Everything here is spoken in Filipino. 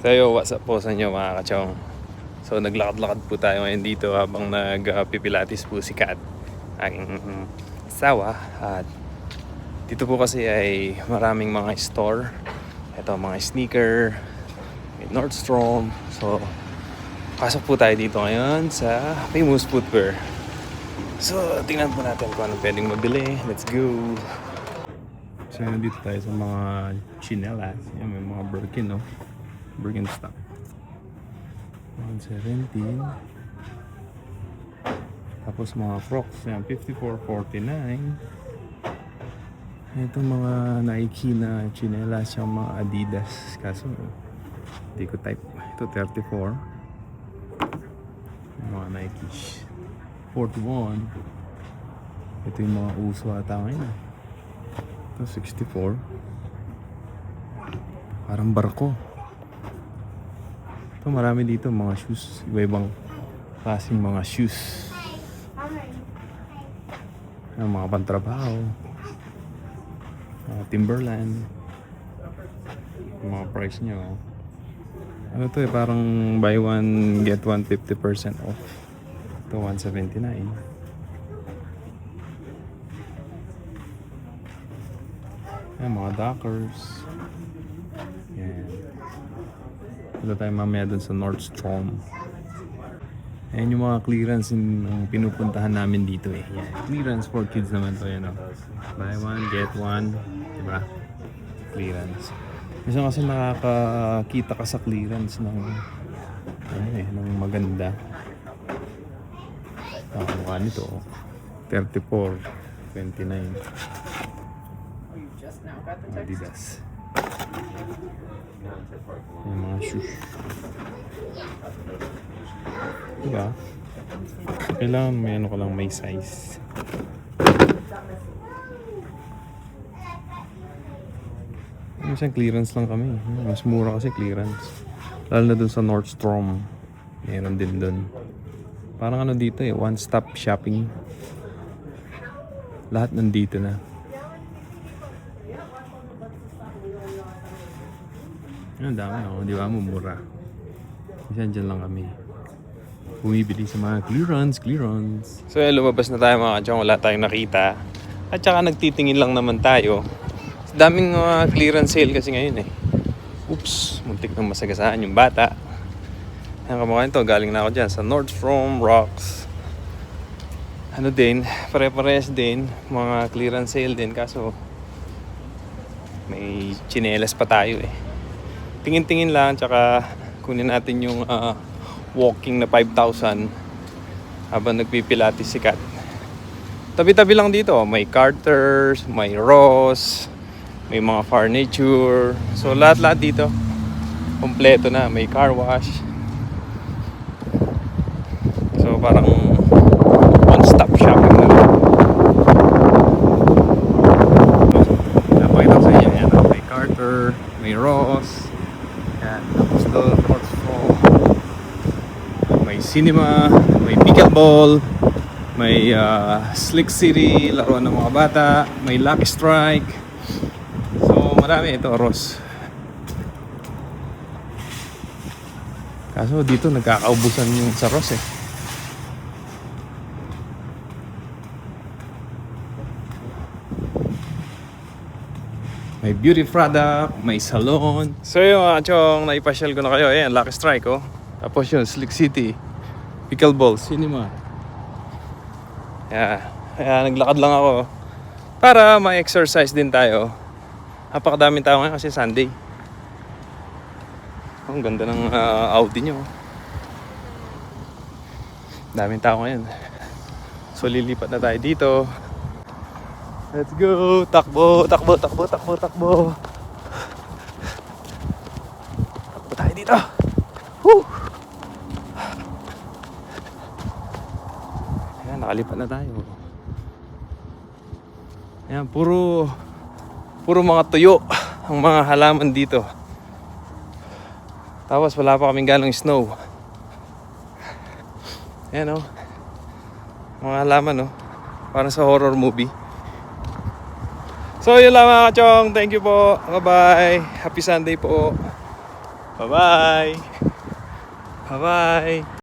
So yo, what's up po sa inyo mga kachong. So naglakad-lakad po tayo ngayon dito habang nagpipilates po si Kat, aking asawa. At dito po kasi ay maraming mga store. Ito mga sneaker, may Nordstrom. So pasok po tayo dito ngayon sa Famous Footwear. So tingnan po natin kung anong pwedeng mabili. Let's go! So nandito tayo sa mga chinelas. Yan, may mga Birkin, no? Birkenstock 117. Tapos mga Crocs yan 54.49. Ito mga Nike na chinelas, yung mga Adidas, kaso hindi ko type. Ito 34. Mga Nike 41. Ito yung mga uso ata ngayon. Ito 64. Parang barko. Ito marami dito mga shoes, iba-ibang klaseng mga shoes. Ang mga pantrabaho, Timberland. Yung mga price nyo. Ano to parang buy one get one 50% off. Ito 179. Yan mga Dockers. Yan. Punta tayo mamaya dun sa Nordstrom. Ayan yung mga clearance yung pinupuntahan namin dito eh. Yan. Clearance for kids naman to yan. Buy one, get one. Diba? Clearance. Kasi nakakakita ka sa clearance ng ng maganda. Ang mukha nito 34.29. Adidas. Yung mga shoes. Diba? Kailangan may ano ka lang, may size. Minsan clearance lang kami. Mas mura kasi clearance. Lalo na dun sa Nordstrom. Meron din dun. Parang ano dito one stop shopping. Lahat nandito na. Ang dami di ba? Mumura. Minsan dyan lang kami bumibili sa mga clearance. So lumabas na tayo mga kachong, wala tayong nakita. At saka nagtitingin lang naman tayo. Daming clearance sale kasi ngayon eh. Oops, muntik nang masagasaan yung bata. Ang kamukha nito, galing na ako dyan sa Nordstrom Rocks. Ano din, pare-parehas din. Mga clearance sale din, kaso may chinelas pa tayo eh. Tingin-tingin lang, tsaka kunin natin yung walking na 5,000 habang nagpipilates si Kat. Tabi-tabi lang dito, may Carter's, may Ross, may mga furniture. So lahat-lahat dito kompleto na, may car wash. So parang one-stop shopping na rin. Napakita ko sa inyo yan, may Carter, may Ross. Yan, tapos doon may cinema, may pickleball, may Slick City, laruan ng mga bata, may Lucky Strike. So marami ito, Ross. Kaso dito nagkakaubusan yung sa Ross eh. May beauty product, may salon. So yung chong naipasyal ko na kayo, ayan, Lucky Strike oh. Tapos yun, Slick City, pickleball, cinema. Kaya naglakad lang ako para ma-exercise din tayo. Napakadaming tao ngayon kasi Sunday. Ang ganda ng Audi nyo. Daming tao ngayon. So lilipat na tayo dito. Let's go! Takbo! Takbo tayo dito! Woo! Ayan, nakalipat na tayo. Ayan, puro mga tuyo ang mga halaman dito. Tapos wala pa kaming ganong snow. Ayan mga halaman parang sa horror movie. So yun lang mga kachong. Thank you po. Bye bye. Happy Sunday po. Bye-bye! Bye-bye!